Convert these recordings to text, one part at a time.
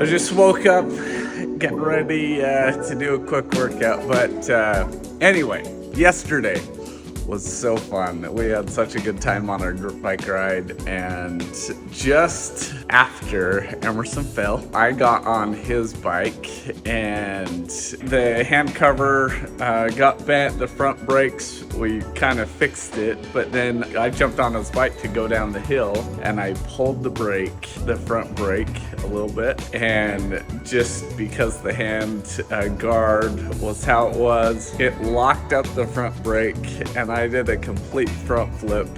I just woke up, getting ready to do a quick workout. But anyway, yesterday was so fun. We had such a good time on our bike ride, and just after Emerson fell, I got on his bike, and the hand cover got bent, the front brakes, we kind of fixed it, but then I jumped on his bike to go down the hill, and I pulled the front brake a little bit, and just because the hand guard was how it was, it locked up the front brake, and I did a complete front flip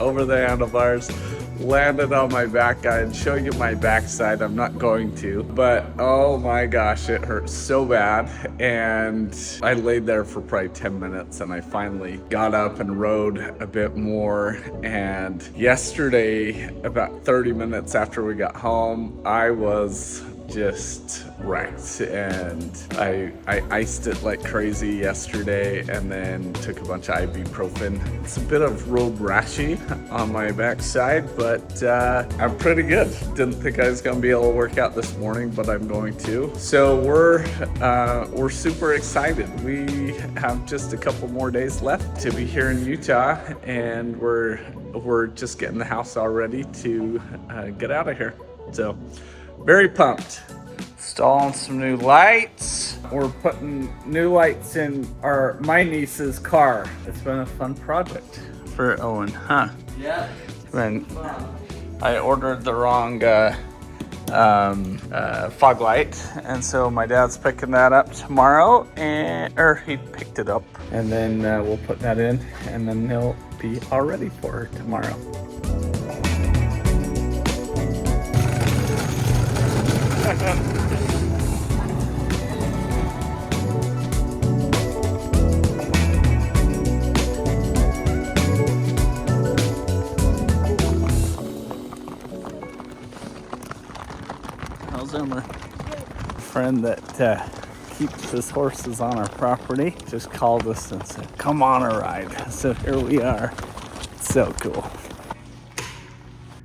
over the handlebars, landed on my back. I'd show you my backside, I'm not going to, but oh my gosh, it hurt so bad. And I laid there for probably 10 minutes, and I finally got up and rode a bit more. And yesterday, about 30 minutes after we got home, I was just wrecked, and I iced it like crazy yesterday, and then took a bunch of ibuprofen. It's a bit of road rashy on my backside, but I'm pretty good. Didn't think I was gonna be able to work out this morning, but I'm going to. So we're super excited. We have just a couple more days left to be here in Utah, and we're just getting the house all ready to get out of here. So very pumped. Installing some new lights. We're putting new lights in my niece's car. It's been a fun project for Owen, huh? Yeah. I ordered the wrong fog light, and so my dad's picking that up tomorrow, or he picked it up, and then we'll put that in, and then he'll be all ready for her tomorrow. How's Emmer? Friend that keeps his horses on our property just called us and said, "Come on a ride." So here we are. It's so cool.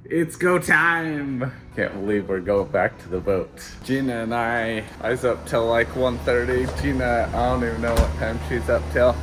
It's go time. Can't believe we're going back to the boat. Gina and I was up till like 1:30. Gina, I don't even know what time she's up till.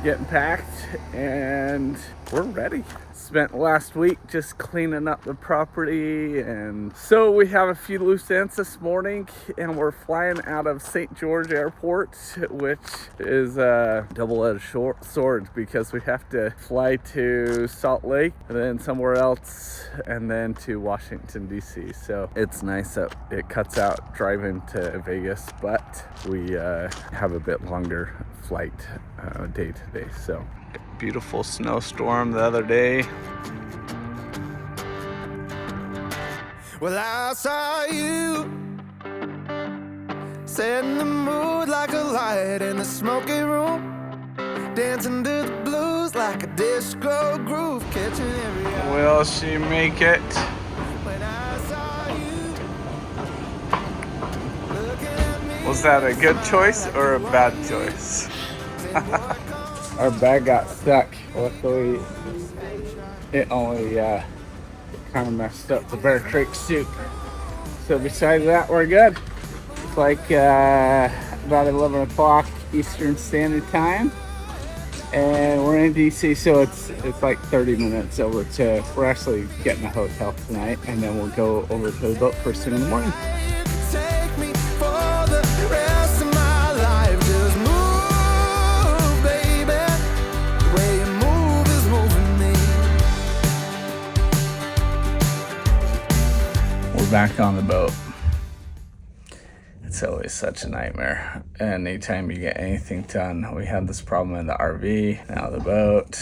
Getting packed, and we're ready. Spent last week just cleaning up the property, and so we have a few loose ends this morning, and we're flying out of St. George Airport, which is a double-edged sword because we have to fly to Salt Lake and then somewhere else and then to Washington DC. So it's nice that it cuts out driving to Vegas, but we have a bit longer flight day today. So beautiful snowstorm the other day. Well, I saw you setting the mood like a light in the smoky room, dancing to the blues like a disco groove, catching every eye. Will she make it? When I saw you looking at me. Was that a good choice or a bad choice? Our bag got stuck. Luckily, it only kind of messed up the Bear Creek soup. So besides that, we're good. It's like about 11 o'clock Eastern Standard Time, and we're in DC, so it's like 30 minutes over to. We're actually getting a hotel tonight, and then we'll go over to the boat first thing in the morning. Take me for the rest of my life. Just move, baby. The way you move is moving me. We're back on the boat. It's always such a nightmare. Anytime you get anything done, we had this problem in the RV, now the boat.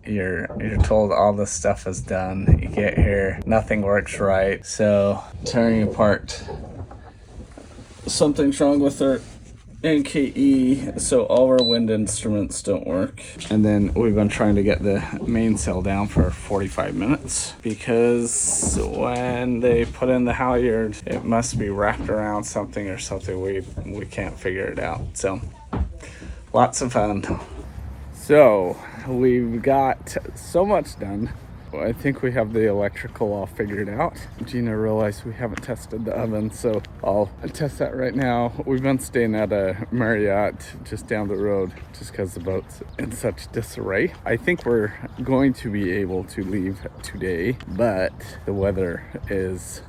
You're told all this stuff is done. You get here, nothing works right. So tearing apart. Something's wrong with our NKE, so all our wind instruments don't work. And then we've been trying to get the mainsail down for 45 minutes because when they put in the halyard, it must be wrapped around something or something. We can't figure it out. So lots of fun. So we've got so much done. I think we have the electrical all figured out. Gina realized we haven't tested the oven, so I'll test that right now. We've been staying at a Marriott just down the road just because the boat's in such disarray. I think we're going to be able to leave today, but the weather is,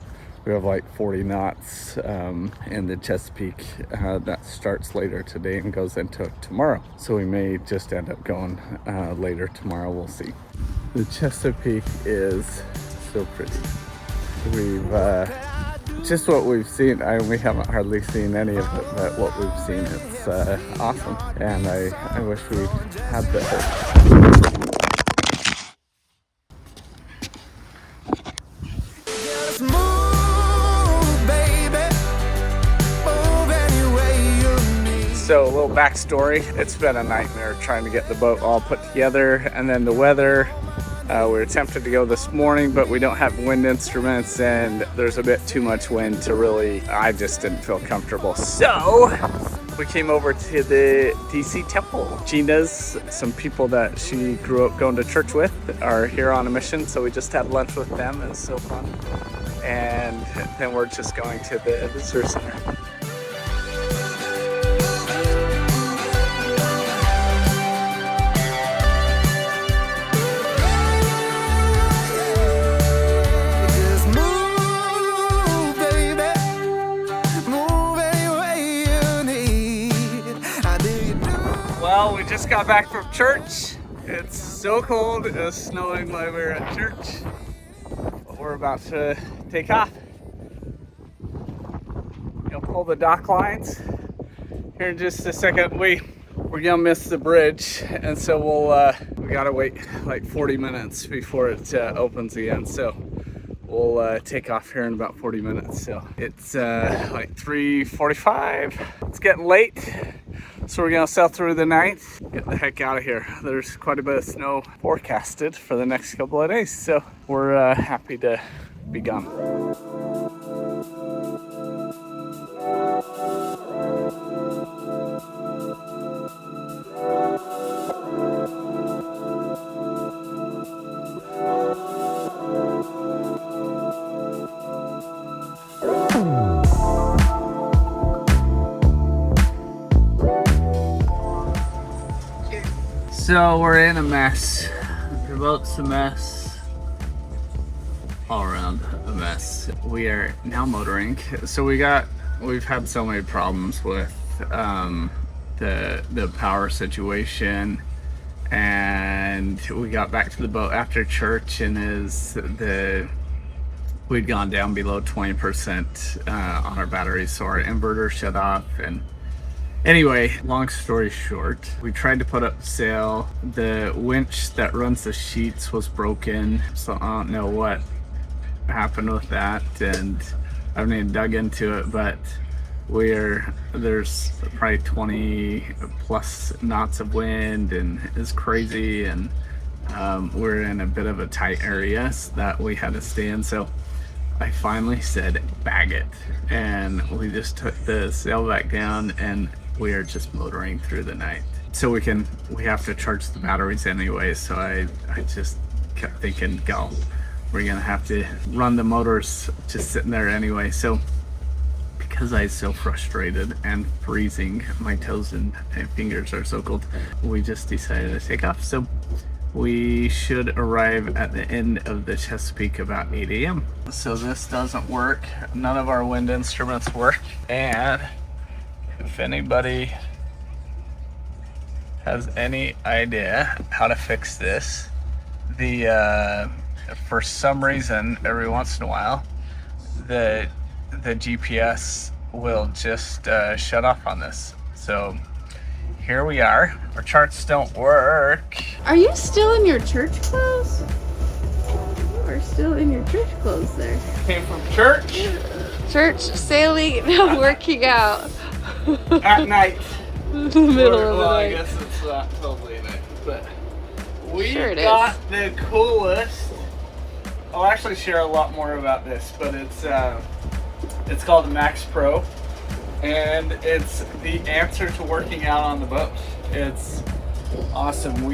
we have like 40 knots in the Chesapeake that starts later today and goes into tomorrow. So we may just end up going later tomorrow, we'll see. The Chesapeake is so pretty. We've, just what we've seen, we haven't hardly seen any of it, but what we've seen, it's awesome. And I wish we had the Just move, baby. Move any way you need. So a little backstory, it's been a nightmare trying to get the boat all put together, and then the weather. We were tempted to go this morning, but we don't have wind instruments and there's a bit too much wind to really, I just didn't feel comfortable. So we came over to the DC Temple. Gina's, some people that she grew up going to church with are here on a mission, so we just had lunch with them. It was so fun. And then we're just going to the visitor center. Just move, baby. Move any way you need. How do you do? Well, we just got back from church. It's so cold, it was snowing while we were at church. But we're about to take off. Gonna pull the dock lines here in just a second. We're gonna miss the bridge, and so we gotta wait like 40 minutes before it opens again. So we'll take off here in about 40 minutes. So it's like 3:45. It's getting late, so we're gonna sail through the night, get the heck out of here. There's quite a bit of snow forecasted for the next couple of days, so we're happy to be gone. So we're in a mess. The boat's a mess. All around a mess. We are now motoring. So we've had so many problems with the power situation, and we got back to the boat after church, and we'd gone down below 20% on our batteries, so our inverter shut off. And anyway, long story short, we tried to put up sail. The winch that runs the sheets was broken, so I don't know what happened with that, and I haven't even dug into it, but there's probably 20 plus knots of wind, and it's crazy, and we're in a bit of a tight area that we had to stay in. So I finally said bag it, and we just took the sail back down, and we are just motoring through the night. So we have to charge the batteries anyway, so I just kept thinking, we're gonna have to run the motors just sitting there anyway. So because I was so frustrated and freezing, my toes and fingers are so cold, we just decided to take off. So we should arrive at the end of the Chesapeake about 8 a.m. So this doesn't work. None of our wind instruments work. And if anybody has any idea how to fix this, for some reason, every once in a while, the GPS will just shut off on this. So here we are. Our charts don't work. Are you still in your church clothes? You are still in your church clothes there. Came from church Church, sailing, working out. at night. In the middle of the Well, I night. guess it's not totally night, but we Sure it got is. the coolest. I'll actually share a lot more about this, but it's called the Max Pro, and it's the answer to working out on the boat. It's Awesome.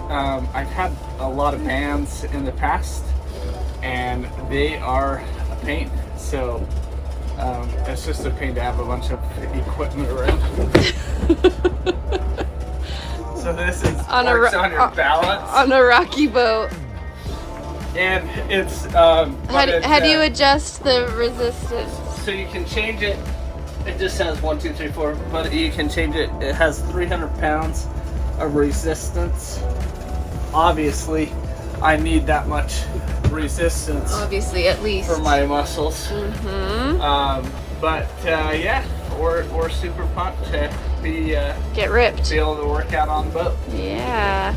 I've had a lot of bands in the past, and they are a pain. So it's just a pain to have a bunch of equipment around. So this is on your balance on a rocky boat. and it's How do you adjust the resistance? so you can change it. It just says 1, 2, 3, 4, but you can change it. It has 300 pounds of resistance. Obviously, I need that much resistance Obviously, at least. for my muscles. Mm-hmm. But yeah, we're super pumped to Get ripped. be able to work out on the boat. Yeah.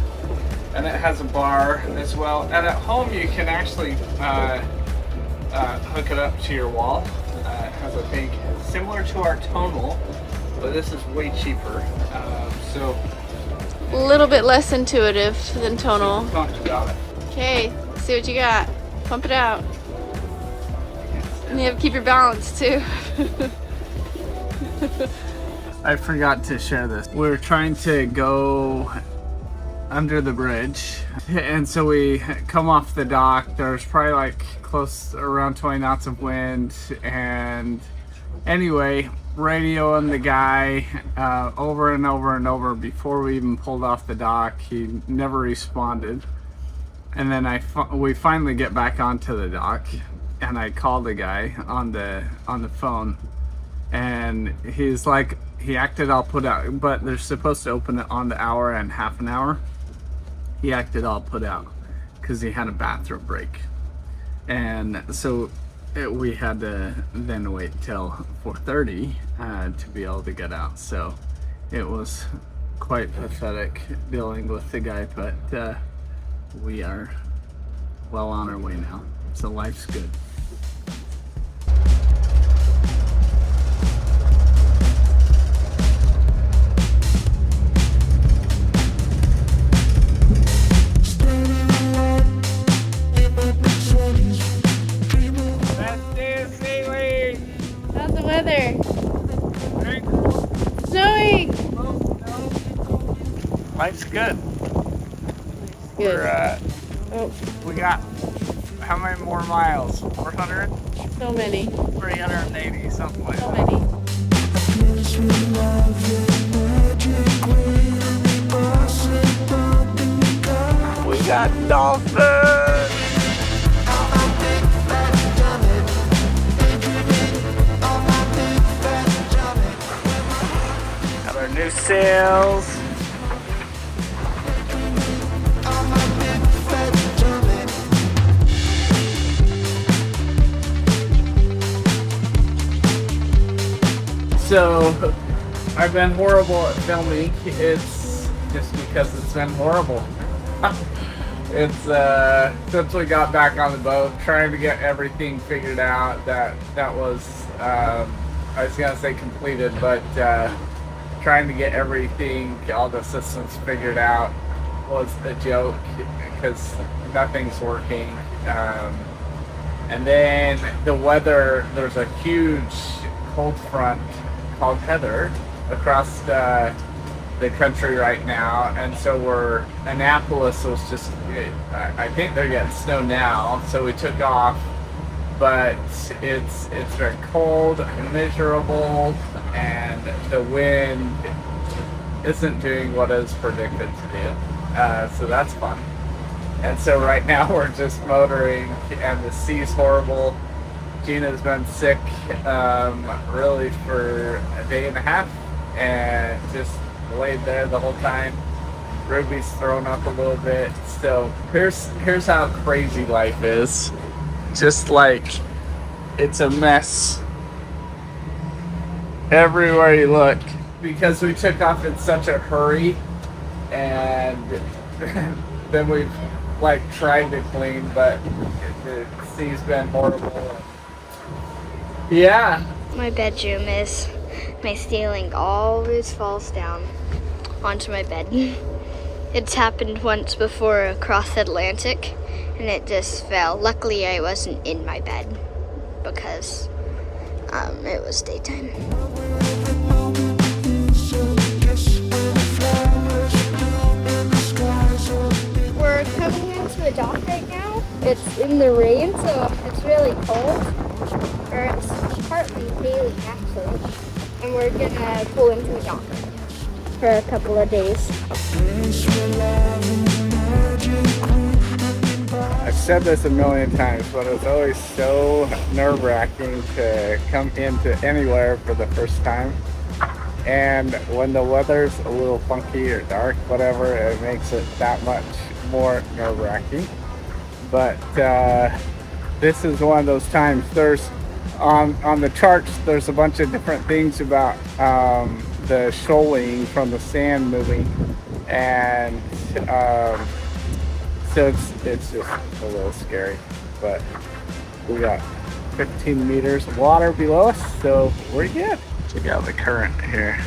And it has a bar as well. And at home, you can actually hook it up to your wall. It has a big, similar to our tonal, but this is way cheaper. So A little bit less intuitive than tonal. super pumped about it. Okay, see what you got. Pump it out. And you have to keep your balance too. I forgot to share this. We're trying to go under the bridge, and so we come off the dock. There's probably like close around 20 knots of wind, and anyway, radioing the guy over and over and over before we even pulled off the dock. He never responded, and then we finally get back onto the dock, and I called the guy on the phone, and he's like, he acted all put out, but they're supposed to open it on the hour and half an hour. He acted all put out because he had a bathroom break, and so we had to then wait till 4:30 to be able to get out. So it was quite pathetic dealing with the guy, but we are well on our way now, so life's good. How's the weather? Snowing! Life's good. Good. We got how many more miles? 400? So many. 380, something like So that. many. We got dolphins! Got our new sails. So, I've been horrible at filming. It's just because it's been horrible. It's since we got back on the boat, trying to get everything figured out. That was I was gonna say completed, but trying to get everything, all the systems figured out was a joke because nothing's working. And then the weather, there's a huge cold front called Heather across the country right now, and so Annapolis was just, I think they're getting snow now, so we took off, but it's very cold, miserable, and the wind isn't doing what it's predicted to do, so that's fun. And so right now we're just motoring, and the sea's horrible. Gina's been sick really for a day and a half, and just laid there the whole time. Ruby's thrown up a little bit. So here's how crazy life is. Just like, it's a mess everywhere you look, because we took off in such a hurry, and then we've like tried to clean, but the sea's been horrible. Yeah. My bedroom is, my ceiling always falls down onto my bed. It's happened once before across Atlantic, and it just fell. Luckily, I wasn't in my bed because it was daytime. dock right now. It's in the rain, so it's really cold. Or it's partly daily, actually. And we're gonna pull into the dock for a couple of days. I've said this a million times, but it's always so nerve-wracking to come into anywhere for the first time. And when the weather's a little funky or dark, whatever, it makes it that much more nerve-wracking. But this is one of those times. There's on the charts, there's a bunch of different things about the shoaling from the sand moving, and so it's just a little scary. But we got 15 meters of water below us, so we're good. Check out the current here.